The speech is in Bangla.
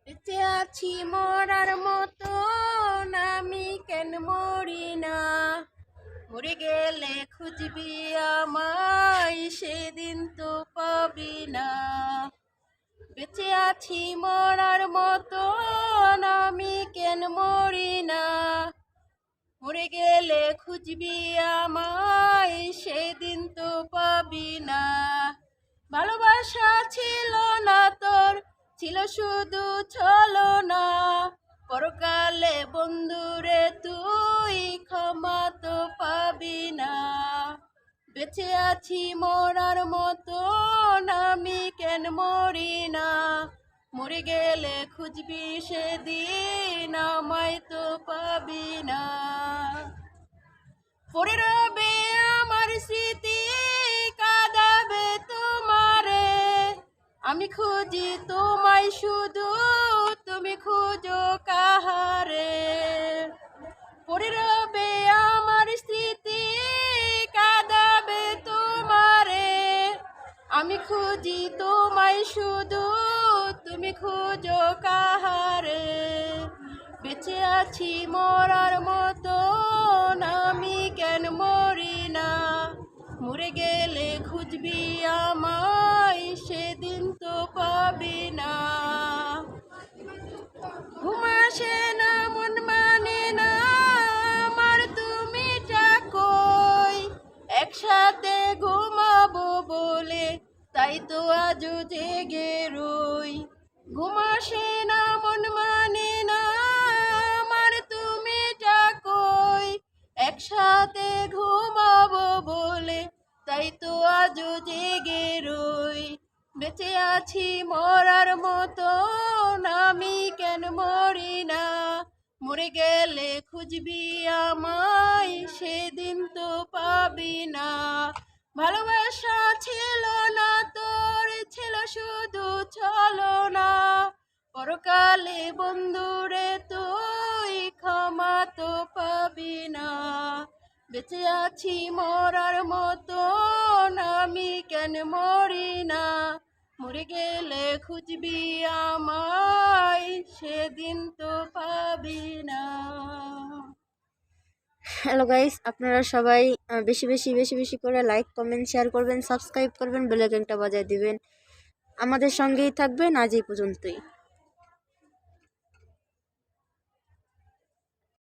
বেঁচে আছি মরার মতো, আমি কেন মরি না? মরে গেলে খুঁজবি আমায়, সেদিন তো পাবি না। বেঁচে আছি মরার মতো, আমি কেন মরি না? মরে গেলে খুঁজবি আমায়, সেদিন তো পাবি না। ভালোবাসা ছিল না তোর, ছিল শুধু ছলনা। পরকালে বন্ধুরে তুই ক্ষমা তো পাবি না। বেঁচে আছি মরার মতো, আমি কেন মরি না? মরে গেলে খুঁজবি সেদিন, আমায় তো পাবি না। পড়ে রবে আমার স্মৃতি, কাঁদাবে তোমারে। আমি খুঁজি তোমায় শুধু, তুমি খুঁজো কাহারে? পড়ে রবে আমার স্মৃতি, কাঁদাবে তোমারে। আমি খুঁজি তোমায় শুধু, তুমি খুঁজো কাহারে? বেঁচে আছি মরার মতো, আমি কেন মরি না? মরে গেলে খুঁজবি আমায়, সেদিন তো পাবি না। ঘুম আসে না, মন মানে না আমার, তুমি কই? একসাথে ঘুমাবো বলে তাই তো আজও জেগে রই। ঘুম আসে না, মন মানে না আমার, তুমি কই? একসাথে ঘুমাবো বলে তাই তো আজও জেগে রই। বেঁচে আছি মরার মতো, আমি কেন মরি না? মরে গেলে খুঁজবি আমায়, সেদিন তো পাবি না। ভালোবাসা ছিল না তোর, ছিল শুধু ছলনা। পরকালে বন্ধুরে তুই ক্ষমা তো পাবি না। বেঁচে আছি মরার মতো, আমি কেন মরি না? মরে গেলে খুঁজবি আমায়, সেদিন তো পাবি না। হ্যালো গাইস, আপনারা সবাই বেশি বেশি বেশি বেশি করে লাইক, কমেন্ট, শেয়ার করবেন, সাবস্ক্রাইব করবেন, বেল আইকনটা বাজায় দিবেন। আমাদের সঙ্গেই থাকবেন। আজ এই পর্যন্তই।